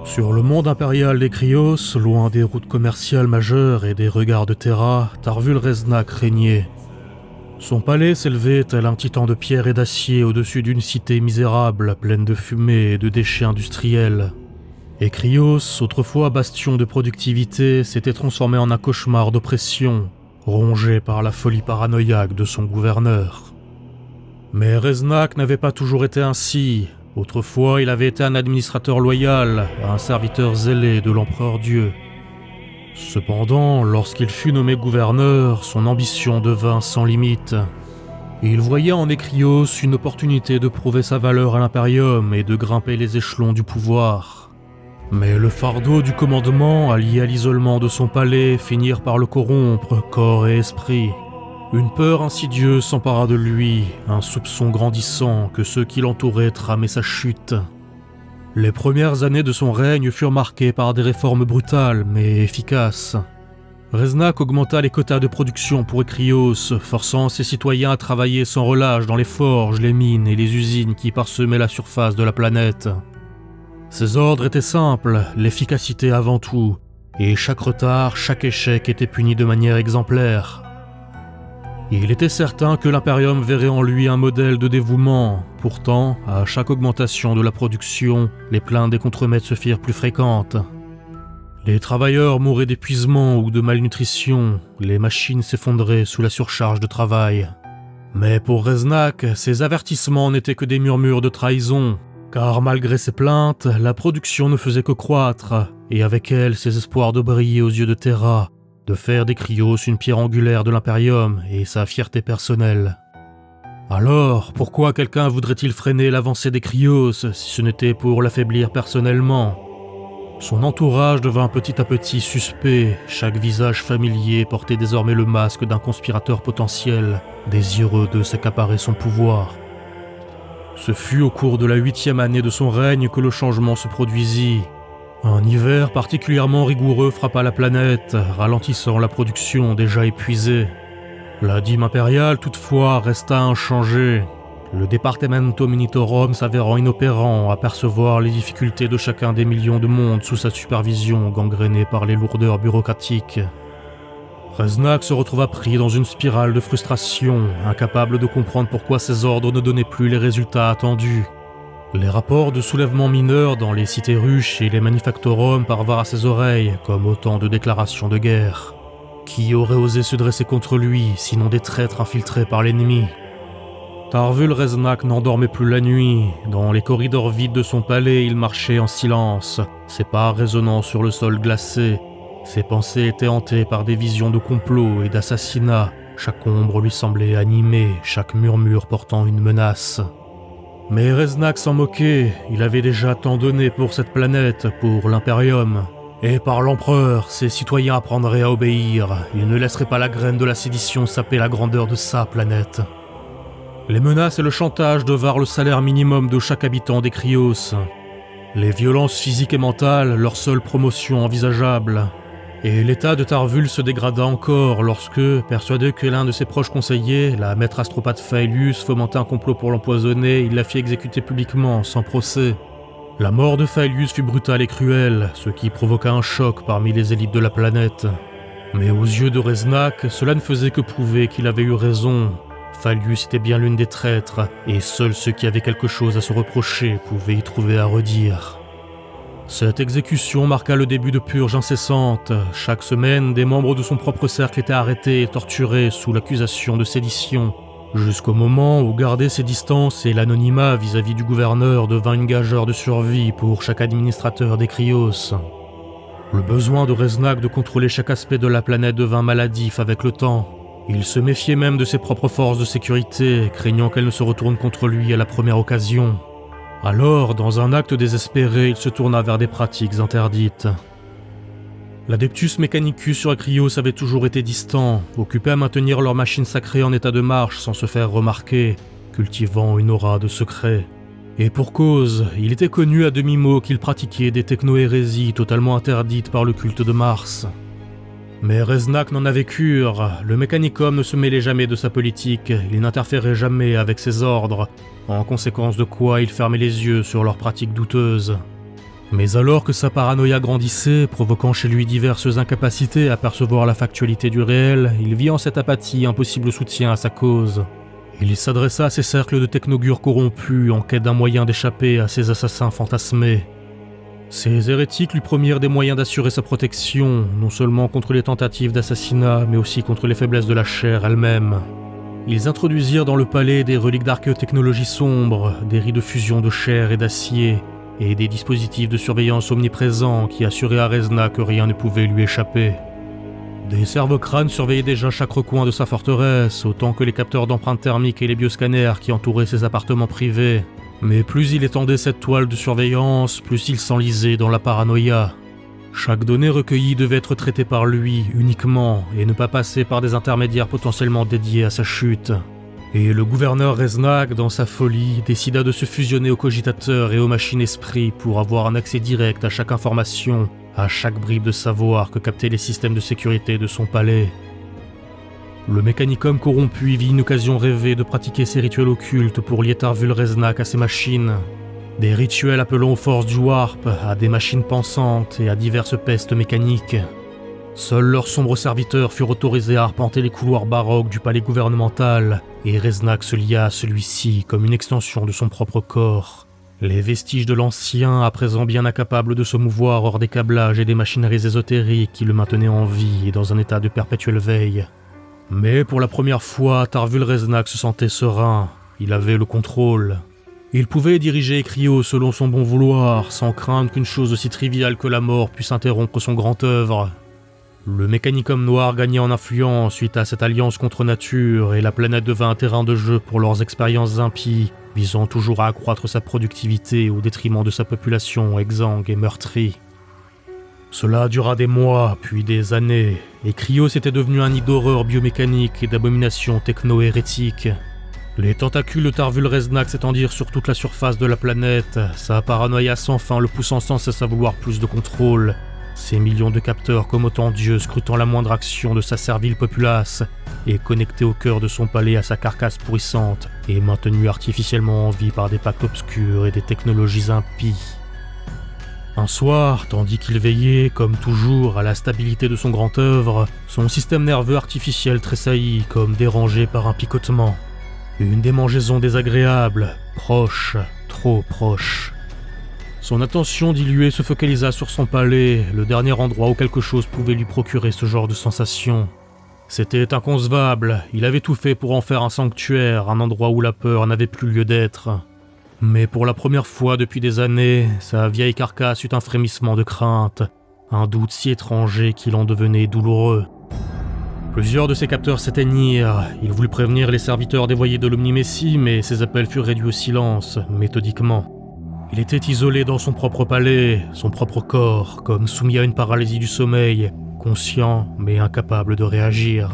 Sur le monde impérial des Cryos, loin des routes commerciales majeures et des regards de Terra, Tarvul Reznak régnait. Son palais s'élevait tel un titan de pierre et d'acier au-dessus d'une cité misérable, pleine de fumée et de déchets industriels. Et Cryos, autrefois bastion de productivité, s'était transformé en un cauchemar d'oppression, rongé par la folie paranoïaque de son gouverneur. Mais Reznak n'avait pas toujours été ainsi. Autrefois, il avait été un administrateur loyal, un serviteur zélé de l'empereur Dieu. Cependant, lorsqu'il fut nommé gouverneur, son ambition devint sans limite. Il voyait en Cryos une opportunité de prouver sa valeur à l'Imperium et de grimper les échelons du pouvoir. Mais le fardeau du commandement, allié à l'isolement de son palais, finirent par le corrompre, corps et esprit. Une peur insidieuse s'empara de lui, un soupçon grandissant que ceux qui l'entouraient tramaient sa chute. Les premières années de son règne furent marquées par des réformes brutales mais efficaces. Reznak augmenta les quotas de production pour Cryos, forçant ses citoyens à travailler sans relâche dans les forges, les mines et les usines qui parsemaient la surface de la planète. Ses ordres étaient simples, l'efficacité avant tout, et chaque retard, chaque échec était puni de manière exemplaire. Il était certain que l'Imperium verrait en lui un modèle de dévouement. Pourtant, à chaque augmentation de la production, les plaintes des contremaîtres se firent plus fréquentes. Les travailleurs mouraient d'épuisement ou de malnutrition, les machines s'effondraient sous la surcharge de travail. Mais pour Reznak, ces avertissements n'étaient que des murmures de trahison, car malgré ses plaintes, la production ne faisait que croître, et avec elle ses espoirs de briller aux yeux de Terra, de faire des Cryos une pierre angulaire de l'Imperium et sa fierté personnelle. Alors, pourquoi quelqu'un voudrait-il freiner l'avancée des Cryos si ce n'était pour l'affaiblir personnellement ? Son entourage devint petit à petit suspect, chaque visage familier portait désormais le masque d'un conspirateur potentiel, désireux de s'accaparer son pouvoir. Ce fut au cours de la 8e année de son règne que le changement se produisit. Un hiver particulièrement rigoureux frappa la planète, ralentissant la production déjà épuisée. La dîme impériale, toutefois, resta inchangée. Le Departamento Minitorum s'avérant inopérant à percevoir les difficultés de chacun des millions de mondes sous sa supervision gangrénée par les lourdeurs bureaucratiques. Reznak se retrouva pris dans une spirale de frustration, incapable de comprendre pourquoi ses ordres ne donnaient plus les résultats attendus. Les rapports de soulèvements mineurs dans les cités ruches et les manufactorums parvinrent à ses oreilles, comme autant de déclarations de guerre. Qui aurait osé se dresser contre lui, sinon des traîtres infiltrés par l'ennemi ? Tarvul Reznak n'endormait plus la nuit. Dans les corridors vides de son palais, il marchait en silence, ses pas résonnant sur le sol glacé. Ses pensées étaient hantées par des visions de complot et d'assassinat. Chaque ombre lui semblait animée, chaque murmure portant une menace. Mais Reznak s'en moquait, il avait déjà tant donné pour cette planète, pour l'Imperium. Et par l'Empereur, ses citoyens apprendraient à obéir, il ne laisserait pas la graine de la sédition saper la grandeur de sa planète. Les menaces et le chantage devinrent le salaire minimum de chaque habitant des Cryos. Les violences physiques et mentales, leur seule promotion envisageable. Et l'état de Tarvul se dégrada encore lorsque, persuadé que l'un de ses proches conseillers, la maître astropathe Faelius, fomentait un complot pour l'empoisonner, il la fit exécuter publiquement, sans procès. La mort de Faelius fut brutale et cruelle, ce qui provoqua un choc parmi les élites de la planète. Mais aux yeux de Reznak, cela ne faisait que prouver qu'il avait eu raison. Faelius était bien l'une des traîtres, et seuls ceux qui avaient quelque chose à se reprocher pouvaient y trouver à redire. Cette exécution marqua le début de purges incessantes. Chaque semaine, des membres de son propre cercle étaient arrêtés et torturés sous l'accusation de sédition, jusqu'au moment où garder ses distances et l'anonymat vis-à-vis du gouverneur devint une gageure de survie pour chaque administrateur des Cryos. Le besoin de Reznak de contrôler chaque aspect de la planète devint maladif avec le temps. Il se méfiait même de ses propres forces de sécurité, craignant qu'elles ne se retournent contre lui à la première occasion. Alors, dans un acte désespéré, il se tourna vers des pratiques interdites. L'Adeptus Mechanicus sur Cryos avait toujours été distant, occupé à maintenir leur machine sacrée en état de marche sans se faire remarquer, cultivant une aura de secret. Et pour cause, il était connu à demi-mot qu'il pratiquait des techno-hérésies totalement interdites par le culte de Mars. Mais Reznak n'en avait cure, le Mechanicum ne se mêlait jamais de sa politique, il n'interférait jamais avec ses ordres, en conséquence de quoi il fermait les yeux sur leurs pratiques douteuses. Mais alors que sa paranoïa grandissait, provoquant chez lui diverses incapacités à percevoir la factualité du réel, il vit en cette apathie un possible soutien à sa cause. Il s'adressa à ses cercles de technogures corrompus en quête d'un moyen d'échapper à ces assassins fantasmés. Ces hérétiques lui promirent des moyens d'assurer sa protection, non seulement contre les tentatives d'assassinat, mais aussi contre les faiblesses de la chair elle-même. Ils introduisirent dans le palais des reliques d'archéotechnologie sombre, des riz de fusion de chair et d'acier, et des dispositifs de surveillance omniprésents qui assuraient à Reznak que rien ne pouvait lui échapper. Des cerveau-crânes surveillaient déjà chaque recoin de sa forteresse, autant que les capteurs d'empreintes thermiques et les bioscanners qui entouraient ses appartements privés. Mais plus il étendait cette toile de surveillance, plus il s'enlisait dans la paranoïa. Chaque donnée recueillie devait être traitée par lui uniquement et ne pas passer par des intermédiaires potentiellement dédiés à sa chute. Et le gouverneur Reznak, dans sa folie, décida de se fusionner aux cogitateurs et aux machines esprits pour avoir un accès direct à chaque information, à chaque bribe de savoir que captaient les systèmes de sécurité de son palais. Le mécanicum corrompu vit une occasion rêvée de pratiquer ses rituels occultes pour lier Tarvul Reznak à ses machines. Des rituels appelant aux forces du Warp, à des machines pensantes et à diverses pestes mécaniques. Seuls leurs sombres serviteurs furent autorisés à arpenter les couloirs baroques du palais gouvernemental, et Reznak se lia à celui-ci comme une extension de son propre corps. Les vestiges de l'ancien, à présent bien incapable de se mouvoir hors des câblages et des machineries ésotériques qui le maintenaient en vie et dans un état de perpétuelle veille. Mais pour la première fois, Tarvul Reznak se sentait serein. Il avait le contrôle. Il pouvait diriger Cryo selon son bon vouloir, sans craindre qu'une chose aussi triviale que la mort puisse interrompre son grand œuvre. Le mécanicum noir gagnait en influence suite à cette alliance contre nature, et la planète devint un terrain de jeu pour leurs expériences impies, visant toujours à accroître sa productivité au détriment de sa population exsangue et meurtrie. Cela dura des mois, puis des années, et Cryo s'était devenu un nid d'horreur biomécanique et d'abominations techno-hérétiques. Les tentacules de Tarvul Reznak s'étendirent sur toute la surface de la planète, sa paranoïa sans fin le poussant sans cesse à vouloir plus de contrôle. Ces millions de capteurs comme autant d'yeux scrutant la moindre action de sa servile populace, et connectés au cœur de son palais à sa carcasse pourrissante, et maintenus artificiellement en vie par des pactes obscurs et des technologies impies. Un soir, tandis qu'il veillait, comme toujours, à la stabilité de son grand œuvre, son système nerveux artificiel tressaillit comme dérangé par un picotement. Une démangeaison désagréable, proche, trop proche. Son attention diluée se focalisa sur son palais, le dernier endroit où quelque chose pouvait lui procurer ce genre de sensation. C'était inconcevable, il avait tout fait pour en faire un sanctuaire, un endroit où la peur n'avait plus lieu d'être. Mais pour la première fois depuis des années, sa vieille carcasse eut un frémissement de crainte, un doute si étranger qu'il en devenait douloureux. Plusieurs de ses capteurs s'éteignirent, il voulut prévenir les serviteurs dévoyés de l'Omni-Messie, mais ses appels furent réduits au silence, méthodiquement. Il était isolé dans son propre palais, son propre corps, comme soumis à une paralysie du sommeil, conscient mais incapable de réagir.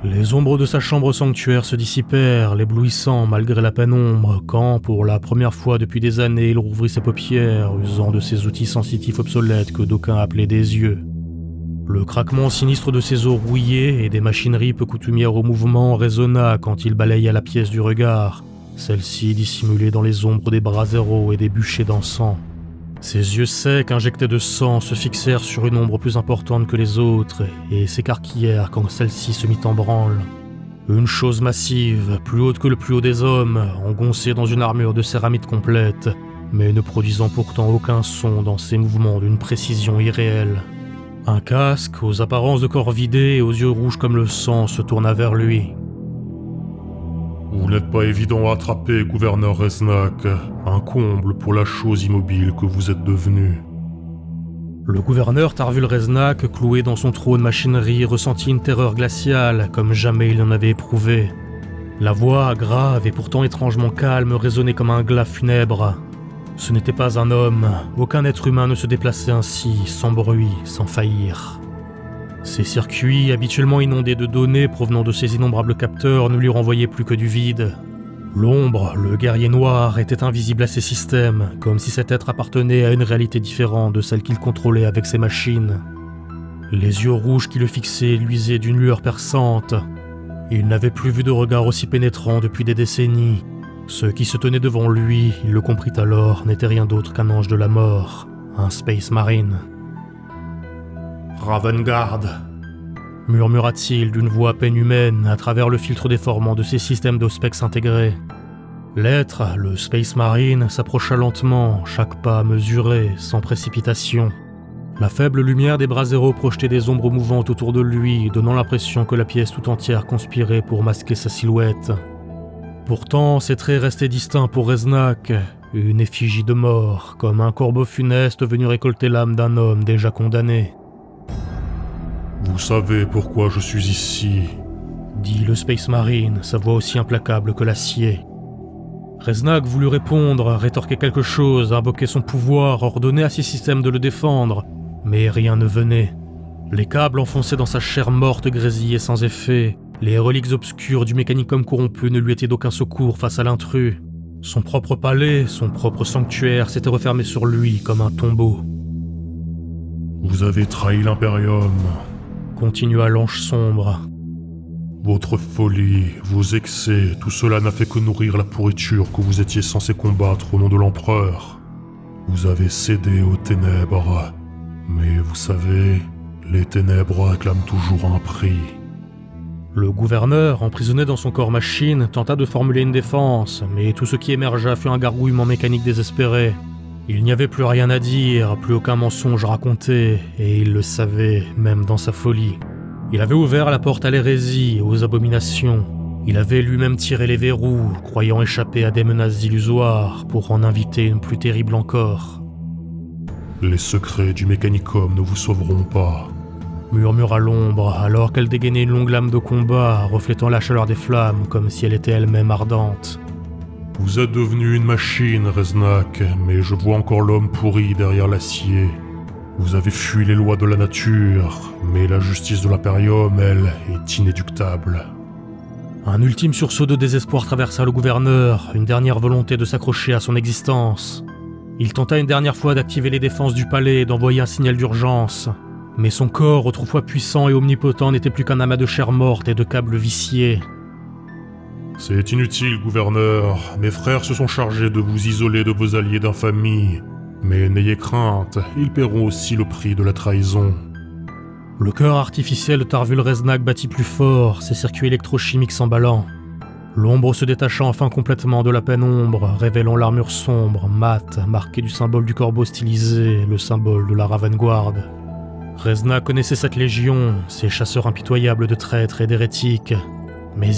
Les ombres de sa chambre sanctuaire se dissipèrent, l'éblouissant malgré la pénombre, quand, pour la première fois depuis des années, il rouvrit ses paupières, usant de ces outils sensitifs obsolètes que d'aucuns appelaient des yeux. Le craquement sinistre de ses os rouillés et des machineries peu coutumières au mouvement résonna quand il balaya la pièce du regard, celle-ci dissimulée dans les ombres des bras zéro et des bûchers d'encens. Ses yeux secs, injectés de sang, se fixèrent sur une ombre plus importante que les autres et s'écarquillèrent quand celle-ci se mit en branle. Une chose massive, plus haute que le plus haut des hommes, engoncée dans une armure de céramique complète, mais ne produisant pourtant aucun son dans ses mouvements d'une précision irréelle. Un casque, aux apparences de corps vidé et aux yeux rouges comme le sang, se tourna vers lui. « Vous n'êtes pas évident à attraper, gouverneur Reznak. Un comble pour la chose immobile que vous êtes devenu. » Le gouverneur Tarvul Reznak, cloué dans son trône machinerie, ressentit une terreur glaciale comme jamais il n'en avait éprouvé. La voix, grave et pourtant étrangement calme, résonnait comme un glas funèbre. Ce n'était pas un homme, aucun être humain ne se déplaçait ainsi, sans bruit, sans faillir. Ces circuits, habituellement inondés de données provenant de ces innombrables capteurs, ne lui renvoyaient plus que du vide. L'ombre, le guerrier noir, était invisible à ces systèmes, comme si cet être appartenait à une réalité différente de celle qu'il contrôlait avec ses machines. Les yeux rouges qui le fixaient luisaient d'une lueur perçante. Il n'avait plus vu de regard aussi pénétrant depuis des décennies. Ce qui se tenait devant lui, il le comprit alors, n'était rien d'autre qu'un ange de la mort, un Space Marine. « Ravengard !» murmura-t-il d'une voix à peine humaine à travers le filtre déformant de ses systèmes d'ospex intégrés. L'être, le Space Marine, s'approcha lentement, chaque pas mesuré, sans précipitation. La faible lumière des bras zéro projetait des ombres mouvantes autour de lui, donnant l'impression que la pièce tout entière conspirait pour masquer sa silhouette. Pourtant, ses traits restaient distincts pour Reznak, une effigie de mort, comme un corbeau funeste venu récolter l'âme d'un homme déjà condamné. « Vous savez pourquoi je suis ici ?» dit le Space Marine, sa voix aussi implacable que l'acier. Reznak voulut répondre, rétorquer quelque chose, invoquer son pouvoir, ordonner à ses systèmes de le défendre, mais rien ne venait. Les câbles enfoncés dans sa chair morte grésillaient sans effet, les reliques obscures du mécanicum corrompu ne lui étaient d'aucun secours face à l'intrus. Son propre palais, son propre sanctuaire s'était refermé sur lui comme un tombeau. « Vous avez trahi l'Imperium. » continua l'ange sombre. Votre folie, vos excès, tout cela n'a fait que nourrir la pourriture que vous étiez censé combattre au nom de l'Empereur. Vous avez cédé aux ténèbres. Mais vous savez, les ténèbres réclament toujours un prix. Le gouverneur, emprisonné dans son corps machine, tenta de formuler une défense, mais tout ce qui émergea fut un gargouillement mécanique désespéré. Il n'y avait plus rien à dire, plus aucun mensonge raconté, et il le savait, même dans sa folie. Il avait ouvert la porte à l'hérésie et aux abominations. Il avait lui-même tiré les verrous, croyant échapper à des menaces illusoires, pour en inviter une plus terrible encore. « Les secrets du mécanicum ne vous sauveront pas. » murmura l'ombre, alors qu'elle dégainait une longue lame de combat, reflétant la chaleur des flammes, comme si elle était elle-même ardente. « Vous êtes devenu une machine, Reznak, mais je vois encore l'homme pourri derrière l'acier. Vous avez fui les lois de la nature, mais la justice de l'Imperium, elle, est inéluctable. » Un ultime sursaut de désespoir traversa le gouverneur, une dernière volonté de s'accrocher à son existence. Il tenta une dernière fois d'activer les défenses du palais et d'envoyer un signal d'urgence. Mais son corps, autrefois puissant et omnipotent, n'était plus qu'un amas de chair morte et de câbles viciés. « C'est inutile, gouverneur. Mes frères se sont chargés de vous isoler de vos alliés d'infamie. Mais n'ayez crainte, ils paieront aussi le prix de la trahison. » Le cœur artificiel de Tarvul Reznak battit plus fort, ses circuits électrochimiques s'emballant. L'ombre se détacha enfin complètement de la pénombre, révélant l'armure sombre, mate, marquée du symbole du corbeau stylisé, le symbole de la Ravengard. Reznak connaissait cette légion, ces chasseurs impitoyables de traîtres et d'hérétiques. Mais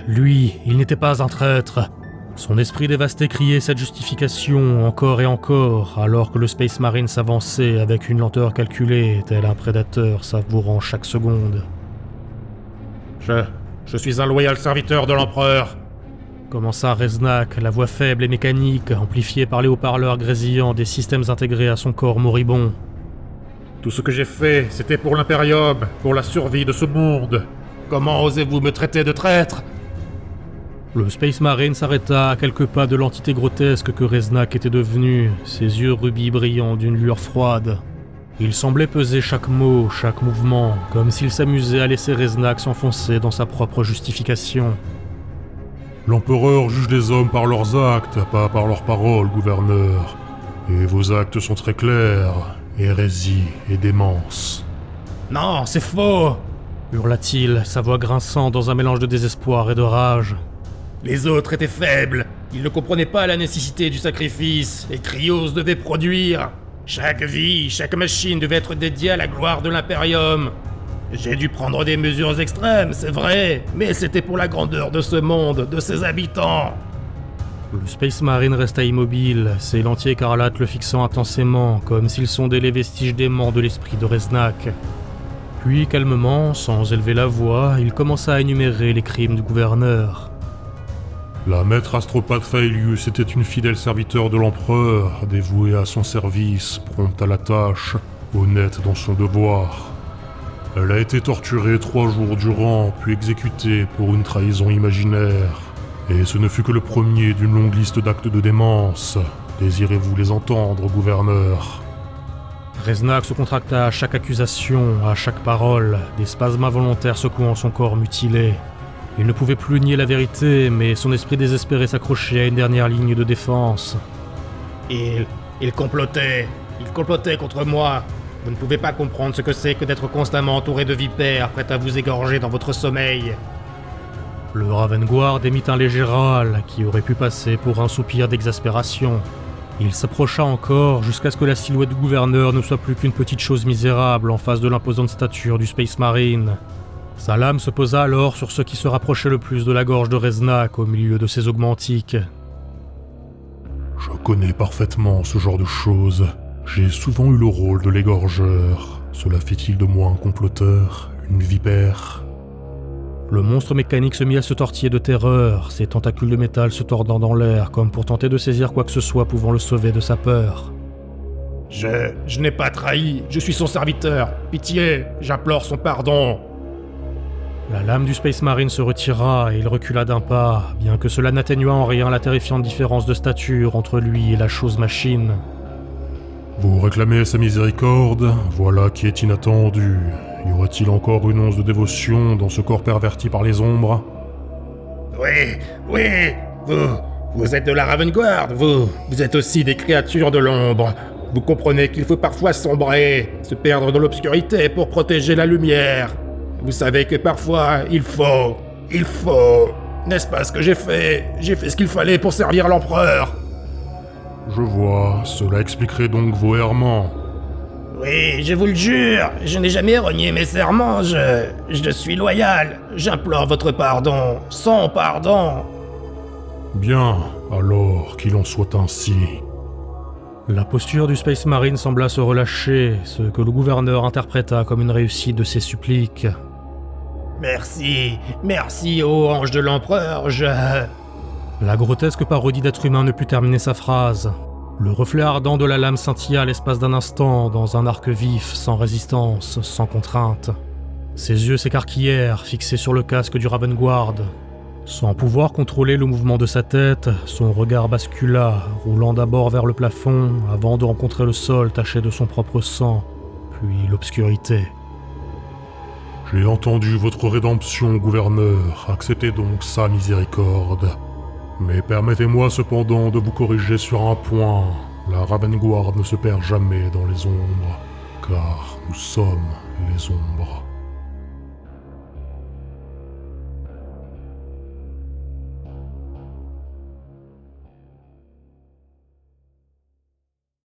lui, il n'était pas un traître. Son esprit dévasté criait cette justification encore et encore, alors que le Space Marine s'avançait avec une lenteur calculée, tel un prédateur savourant chaque seconde. Je suis un loyal serviteur de l'Empereur, commença Reznak, la voix faible et mécanique, amplifiée par les haut-parleurs grésillants des systèmes intégrés à son corps moribond. Tout ce que j'ai fait, c'était pour l'Imperium, pour la survie de ce monde. Comment osez-vous me traiter de traître ? Le Space Marine s'arrêta à quelques pas de l'entité grotesque que Reznak était devenu, ses yeux rubis brillants d'une lueur froide. Il semblait peser chaque mot, chaque mouvement, comme s'il s'amusait à laisser Reznak s'enfoncer dans sa propre justification. « L'Empereur juge les hommes par leurs actes, pas par leurs paroles, gouverneur. Et vos actes sont très clairs, hérésie et démence. »« Non, c'est faux !» hurla-t-il, sa voix grinçant dans un mélange de désespoir et de rage. Les autres étaient faibles, ils ne comprenaient pas la nécessité du sacrifice, et Krios devait produire. Chaque vie, chaque machine devait être dédiée à la gloire de l'Imperium. J'ai dû prendre des mesures extrêmes, c'est vrai, mais c'était pour la grandeur de ce monde, de ses habitants. Le Space Marine resta immobile, ses lentilles écarlates le fixant intensément, comme s'il sondait les vestiges déments de l'esprit de Reznak. Puis, calmement, sans élever la voix, il commença à énumérer les crimes du gouverneur. La maître astropathe Faelius était une fidèle serviteur de l'Empereur, dévouée à son service, prompte à la tâche, honnête dans son devoir. Elle a été torturée 3 jours durant, puis exécutée pour une trahison imaginaire. Et ce ne fut que le premier d'une longue liste d'actes de démence. Désirez-vous les entendre, gouverneur ? Reznak se contracta à chaque accusation, à chaque parole, des spasmes involontaires secouant son corps mutilé. Il ne pouvait plus nier la vérité, mais son esprit désespéré s'accrochait à une dernière ligne de défense. Il complotait contre moi. Vous ne pouvez pas comprendre ce que c'est que d'être constamment entouré de vipères, prêtes à vous égorger dans votre sommeil. Le Ravengard émit un léger râle qui aurait pu passer pour un soupir d'exaspération. Il s'approcha encore jusqu'à ce que la silhouette du gouverneur ne soit plus qu'une petite chose misérable en face de l'imposante stature du Space Marine. Sa lame se posa alors sur ce qui se rapprochait le plus de la gorge de Reznak au milieu de ses augmentiques. Je connais parfaitement ce genre de choses. J'ai souvent eu le rôle de l'égorgeur. Cela fait-il de moi un comploteur, une vipère ? Le monstre mécanique se mit à se tortiller de terreur, ses tentacules de métal se tordant dans l'air comme pour tenter de saisir quoi que ce soit pouvant le sauver de sa peur. Je n'ai pas trahi, je suis son serviteur. Pitié, j'implore son pardon. La lame du Space Marine se retira et il recula d'un pas, bien que cela n'atténuât en rien la terrifiante différence de stature entre lui et la chose machine. Vous réclamez sa miséricorde, voilà qui est inattendu. Y aurait-il encore une once de dévotion dans ce corps perverti par les ombres ? Oui, vous êtes de la Ravengard, vous êtes aussi des créatures de l'ombre. Vous comprenez qu'il faut parfois sombrer, se perdre dans l'obscurité pour protéger la lumière. Vous savez que parfois, il faut... N'est-ce pas ce que j'ai fait ? J'ai fait ce qu'il fallait pour servir l'empereur. Je vois, cela expliquerait donc vos errements. Oui, je vous le jure, je n'ai jamais renié mes serments, je suis loyal. J'implore votre pardon, son pardon. Bien, alors qu'il en soit ainsi. La posture du Space Marine sembla se relâcher, ce que le gouverneur interpréta comme une réussite de ses suppliques. Merci, ô ange de l'empereur, La grotesque parodie d'être humain ne put terminer sa phrase. Le reflet ardent de la lame scintilla à l'espace d'un instant, dans un arc vif, sans résistance, sans contrainte. Ses yeux s'écarquillèrent, fixés sur le casque du Ravengard. Sans pouvoir contrôler le mouvement de sa tête, son regard bascula, roulant d'abord vers le plafond, avant de rencontrer le sol taché de son propre sang, puis l'obscurité. J'ai entendu votre rédemption, gouverneur. Acceptez donc sa miséricorde. Mais permettez-moi cependant de vous corriger sur un point. La Ravengard ne se perd jamais dans les ombres, car nous sommes les ombres.